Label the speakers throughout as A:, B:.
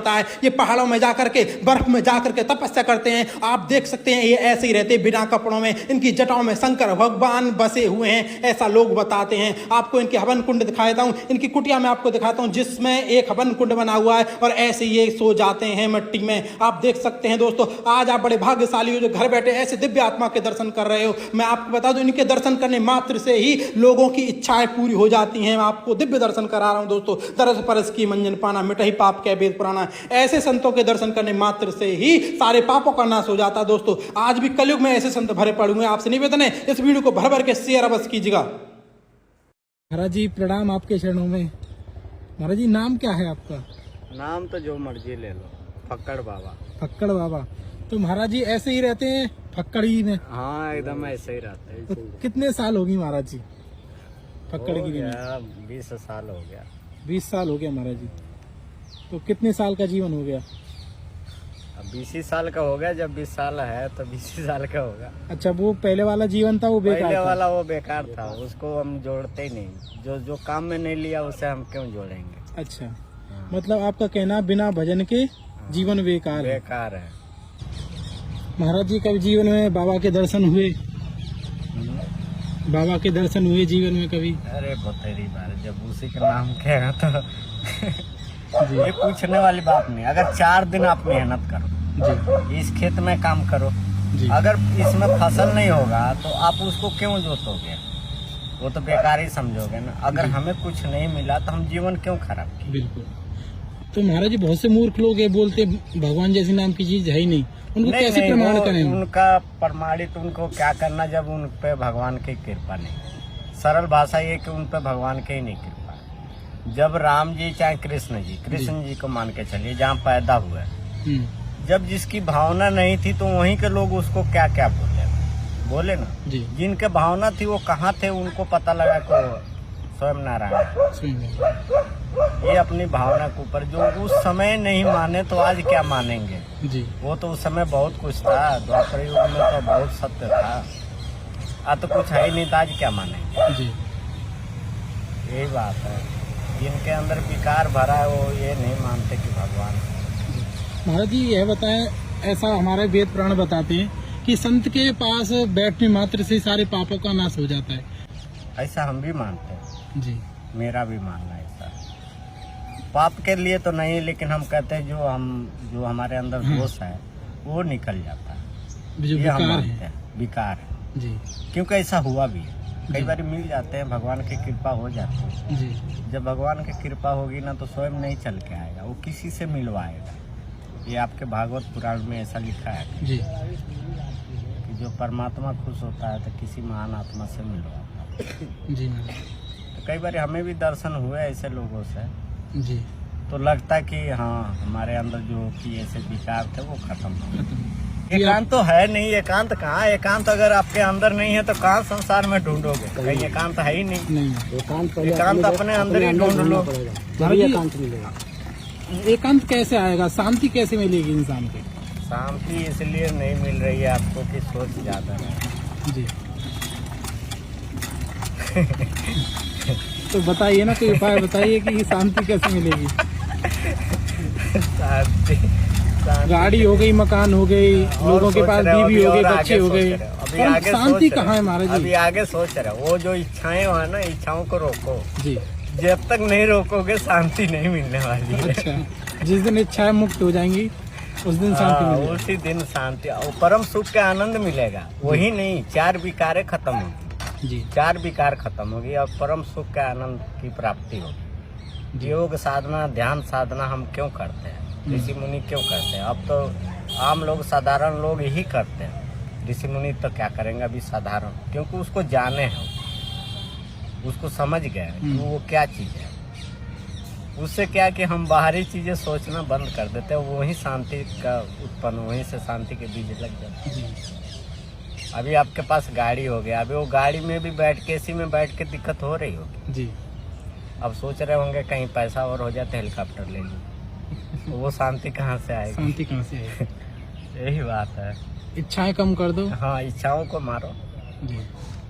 A: पड़ता है। ये पहाड़ों में जाकर के, बर्फ में जाकर के तपस्या करते हैं। आप देख सकते हैं ये ऐसे ही रहते बिना कपड़ों में, इनकी जटाओं में शंकर भगवान बसे हुए हैं, ऐसा लोग बताते हैं। आपको इनके हवन कुंड दिखाता हूं, इनकी कुटिया में आपको दिखाता हूं जिसमें एक हवन कुंड बना हुआ है और ऐसे ये सो जाते हैं मिट्टी में। आप देख सकते हैं दोस्तों, आज आप बड़े भाग्यशाली हो जो घर बैठे ऐसे दिव्य आत्मा के दर्शन कर रहे हो। मैं आपको बता दूं, इनके दर्शन करने मात्र से ही लोगों की इच्छाएं पूरी हो जाती हैं। मैं आपको दिव्य दर्शन करा रहा हूं दोस्तों। तरस परस की मंजन पाना, मिटही पाप के वेद पुराना। ऐसे संतों के दर्शन करने मात्र से ही सारे पापों का नाश हो जाता है दोस्तों। आज भी कलयुग में ऐसे संत भरे पड़े हुए हैं। आपसे निवेदन है इस वीडियो को भर भर के शेयर अवश्य कीजिएगा।
B: महाराज जी प्रणाम आपके चरणों में। महाराज जी नाम क्या है आपका?
C: नाम तो जो मर्जी ले लो, फक्कड़ बाबा।
B: फक्कड़ बाबा। तो महाराज जी ऐसे ही रहते हैं फक्कड़ी में?
C: हाँ एकदम ऐसे ही रहते हैं।
B: तो कितने साल होगी महाराज जी फक्कड़गिरी में?
C: 20 साल हो गया।
B: 20 साल हो गया महाराज जी। तो कितने साल का जीवन हो गया?
C: अब 20 साल का हो गया। जब 20 साल है तो 20 साल का होगा।
B: अच्छा, वो पहले वाला जीवन था वो बेकार
C: पहले
B: था?
C: वाला वो बेकार था, उसको हम जोड़ते ही नहीं। जो काम में नहीं लिया उसे हम क्यों जोड़ेंगे।
B: अच्छा, मतलब आपका कहना बिना भजन के जीवन बेकार है?
C: बेकार है।
B: महाराज जी कभी जीवन में बाबा के दर्शन हुए? बाबा के दर्शन हुए जीवन में कभी?
C: अरे बतेरी बार, जब उसी के नाम कहेगा तो ये पूछने वाली बात नहीं। अगर 4 दिन आप मेहनत करो जी, इस खेत में काम करो जी, अगर इसमें फसल नहीं होगा तो आप उसको क्यों जोतोगे? वो तो बेकार ही समझोगे ना। अगर हमें कुछ नहीं मिला तो हम जीवन क्यों खराब किए?
B: बिल्कुल। तो महाराज जी बहुत से मूर्ख लोग ये बोलते भगवान जैसी नाम की चीज है ही नहीं, उनको कैसे प्रमाण करें?
C: उनका प्रमाणित उनको क्या करना जब उन पे भगवान की कृपा नहीं। सरल भाषा ये कि उन पे भगवान की ही नहीं कृपा। जब राम जी चाहे कृष्ण जी को मान के चलिए, जहाँ पैदा हुए, जब जिसकी भावना नहीं थी तो वहीं के लोग उसको क्या क्या बोले ना जी। जिनके भावना थी वो कहाँ थे उनको पता लगा को स्वयं नारायण। ये अपनी भावना के ऊपर जो उस समय नहीं माने तो आज क्या मानेंगे जी। वो तो उस समय बहुत कुछ था, द्वापर युग में तो बहुत सत्य था। आज तो कुछ है ही नहीं था, आज क्या मानेंगे जी। यही बात है, जिनके अंदर विकार भरा है वो ये नहीं मानते कि भगवान।
B: महाराज जी यह बताएं, ऐसा हमारे वेद पुराण बताते हैं कि संत के पास बैठने मात्र से सारे पापों का नाश हो जाता है।
C: ऐसा हम भी मानते हैं जी, मेरा भी मानना है ऐसा। पाप के लिए तो नहीं, लेकिन हम कहते हैं जो हमारे अंदर दोष है वो निकल जाता है।
B: जो
C: ये हम
B: विकार
C: मानते हैं विकार है
B: जी,
C: क्योंकि ऐसा हुआ भी है। कई बार मिल जाते हैं, भगवान की कृपा हो जाती है जी। जब भगवान की कृपा होगी ना तो स्वयं नहीं चल के आएगा, वो किसी से मिलवाएगा। ये आपके भागवत पुराण में ऐसा लिखा है जी कि जो परमात्मा खुश होता है तो किसी महान आत्मा से मिलवाता है जी। तो कई बार हमें भी दर्शन हुए ऐसे लोगों से जी, तो लगता कि हाँ हमारे अंदर जो कि ऐसे विचार थे वो खत्म हो गए। एकांत तो है नहीं, एकांत कहाँ? एकांत अगर आपके अंदर नहीं है तो कहाँ संसार में ढूंढोगे? कहीं एकांत है ही नहीं। एकांत अपने अंदर ही ढूंढ लो तभी एकांत मिलेगा।
B: एकांत कैसे आएगा? शांति कैसे मिलेगी इंसान को?
C: शांति इसलिए नहीं मिल रही है आपको कि सोच ज्यादा है
B: जी। तो बताइए ना, कोई उपाय बताइए कि शांति कैसे मिलेगी? गाड़ी हो गई, मकान हो गई, लोगों के पास बीवी हो गई, बच्चे हो गए, और शांति कहाँ है महाराज जी?
C: अभी आगे सोच रहे वो जो इच्छाएं है ना, इच्छाओं को रोको
B: जी।
C: जब तक नहीं रोकोगे शांति नहीं मिलने वाली है।
B: अच्छा, जिस दिन इच्छाएं मुक्त हो जाएंगी उस दिन शांति मिलेगी।
C: उसी दिन शांति और परम सुख का आनंद मिलेगा। वही नहीं, 4 विकारें खत्म होगी जी। 4 विकार खत्म होगी और परम सुख का आनंद की प्राप्ति होगी। योग साधना, ध्यान साधना हम क्यों करते हैं? ऋषि मुनि क्यों करते हैं? अब तो आम लोग, साधारण लोग ही करते हैं। ऋषि मुनि तो क्या करेंगे अभी साधारण, क्योंकि उसको जाने हैं, उसको समझ गए कि वो क्या चीज है। उससे क्या कि हम बाहरी चीजें सोचना बंद कर देते हैं, वही शांति का उत्पन्न, वहीं से शांति के बीज लग जाते हैं। अभी आपके पास गाड़ी हो गया, अभी वो गाड़ी में भी बैठ के, एसी में बैठ के दिक्कत हो रही होगी जी। अब सोच रहे होंगे कहीं पैसा और हो जाए तो हेलीकॉप्टर ले लो, तो वो शांति कहाँ से आएगी?
B: शांति कहाँ से आएगी?
C: यही बात है।
B: इच्छाएं कम कर दो।
C: हाँ, इच्छाओं को मारो
B: जी,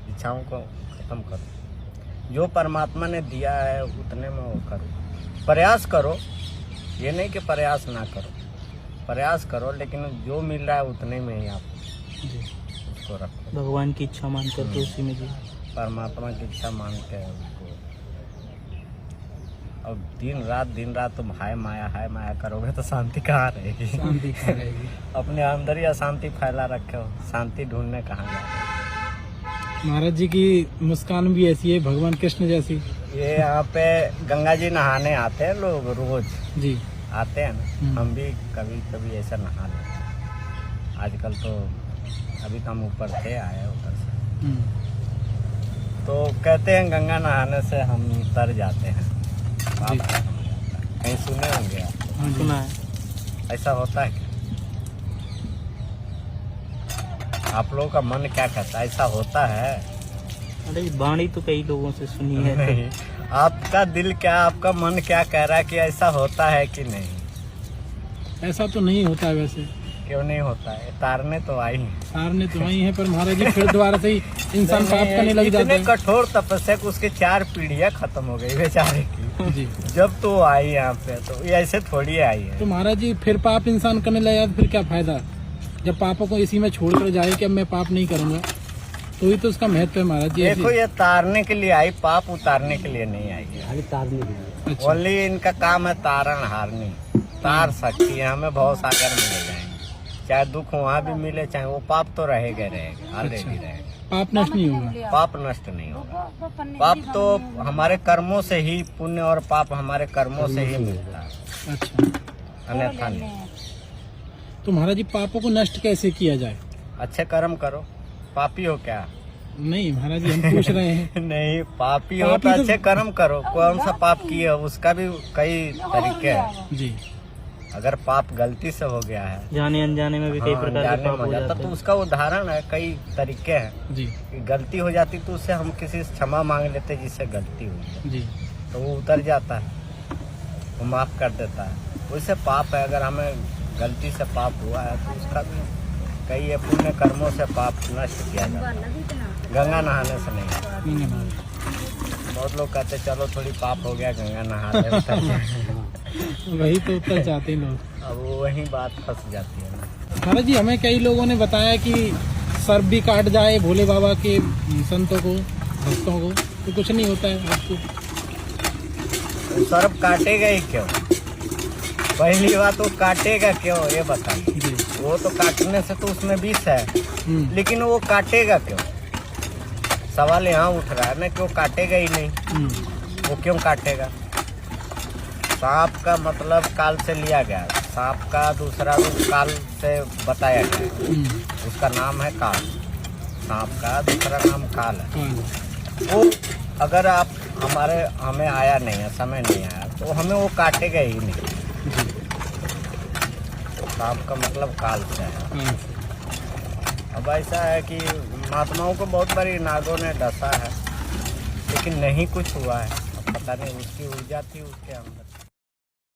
C: इच्छाओं को खत्म करो। जो परमात्मा ने दिया है उतने में वो करो, प्रयास करो ये नहीं कि प्रयास ना करो, प्रयास करो, लेकिन जो मिल रहा है उतने में ही आप
B: जी।
C: उसको रखो।
D: भगवान की इच्छा मानकर के उसी में जी।
C: परमात्मा की इच्छा मान के उसको, अब दिन रात तुम हाय माया करोगे तो शांति कहाँ रहेगी?
B: शांति कहाँ रहेगी?
C: अपने अंदर ही अशांति फैला रखे हो, शांति ढूंढने कहाँ जाते?
B: महाराज जी की मुस्कान भी ऐसी है भगवान कृष्ण जैसी।
C: ये यहाँ पे गंगा जी नहाने आते हैं लोग, रोज
B: जी
C: आते हैं ना, हम भी कभी कभी ऐसा नहा लेते हैं। आजकल तो अभी तो हम ऊपर थे, आए उधर से, तो कहते हैं गंगा नहाने से हम तर जाते हैं। आप कहीं सुने होंगे आप?
B: हाँ जी।
D: सुना है।
C: ऐसा होता है क्या? आप लोगों का मन क्या कहता है, ऐसा होता है?
D: अरे वाणी तो कई लोगों से सुनी है।
C: नहीं, आपका दिल क्या, आपका मन क्या कह रहा है कि ऐसा होता है कि नहीं?
B: ऐसा तो नहीं होता है वैसे।
C: क्यों नहीं होता है? तारने तो आई हैं।
B: सारने तो आई है, पर महाराज जी फिर दोबारा से ही इंसान पाप करने लग जाता
C: इतने
B: है।
C: कठोर तपस्या कि उसके 4 पीढ़ियां खत्म हो गई बेचारे की।
B: जी।
C: जब तो आई यहाँ पे, तो ये ऐसे थोड़ी आई है।
B: तो महाराज जी फिर पाप इंसान करने लगा तो फिर क्या फायदा, जब पापों को इसी में छोड़कर जाए कि अब मैं पाप नहीं करूंगा, तो ही तो उसका महत्व है महाराज जी।
C: देखो, ये तारने के लिए आई, पाप उतारने के लिए नहीं आई है।
B: अच्छा।
C: ओनली इनका काम है तारण हारनी, तार सकती है, हमें भव सागर में ले जाएंगे। चाहे दुख वहाँ भी मिले, चाहे वो पाप तो रहेगा ऑलरेडी रहेगा।
B: पाप नष्ट नहीं होगा।
C: पाप नष्ट नहीं होगा। पाप तो हमारे कर्मों से ही, पुण्य और पाप हमारे कर्मों से ही मिलता है,
B: अच्छा।
C: अन्यथा नहीं।
B: तो महाराज जी पापों को नष्ट कैसे किया जाए?
C: अच्छे कर्म करो। पापी हो क्या?
B: नहीं महाराज जी हम पूछ रहे हैं।
C: नहीं, पापी हो तो
B: पापी तो-
C: अच्छे कर्म करो। कौन सा पाप किए हो, उसका भी कई तरीके हैं।
B: जी।
C: अगर पाप गलती से हो गया है,
D: जाने अनजाने में भी कई
C: हाँ,
D: प्रकार
C: जाने
D: के पाप
C: में
D: हो
C: जाता,
D: जाते
C: तो
D: हैं।
C: उसका उदाहरण है, कई तरीके हैं।
B: जी।
C: कि गलती हो जाती तो उससे हम किसी से क्षमा मांग लेते जिससे गलती हुई है,
B: जी।
C: तो वो उतर जाता है, वो माफ कर देता है। वैसे पाप है, अगर हमें गलती से पाप हुआ है तो उसका भी कई पुण्य कर्मों से पाप नष्ट किया जाता है, गंगा नहाने से नहीं।
B: नहीं महाराज।
C: बहुत लोग कहते चलो थोड़ी पाप हो गया, गंगा नहा ले, उतर जाए।
B: वही तो उत्तर चाहते हैं लोग।
C: अब वही बात फंस जाती है ना।
B: महाराज जी हमें कई लोगों ने बताया कि सर्प भी काट जाए भोले बाबा के संतों को, भक्तों को, तो कुछ नहीं होता है आपको?
C: तो सर्प काटेगा ही क्यों? पहली बात, वो काटेगा क्यों ये बताइए।
B: जी।
C: वो तो काटने से तो उसमें विष है,
B: हम्म।
C: लेकिन वो काटेगा क्यों? सवाल यहाँ उठ रहा है ना कि वो काटेगा ही नहीं, वो क्यों काटेगा? सांप का मतलब काल से लिया गया, सांप का दूसरा रूप काल से बताया गया, उसका नाम है काल। सांप का दूसरा नाम काल है। वो अगर आप हमें आया नहीं है, समय नहीं आया, तो हमें वो काटेगा ही नहीं। सांप का मतलब काल से है। अब ऐसा है कि महात्माओं को बहुत बारी नागों ने डसा है, लेकिन नहीं कुछ हुआ है। अब पता नहीं, उसकी ऊर्जा थी उसके अंदर।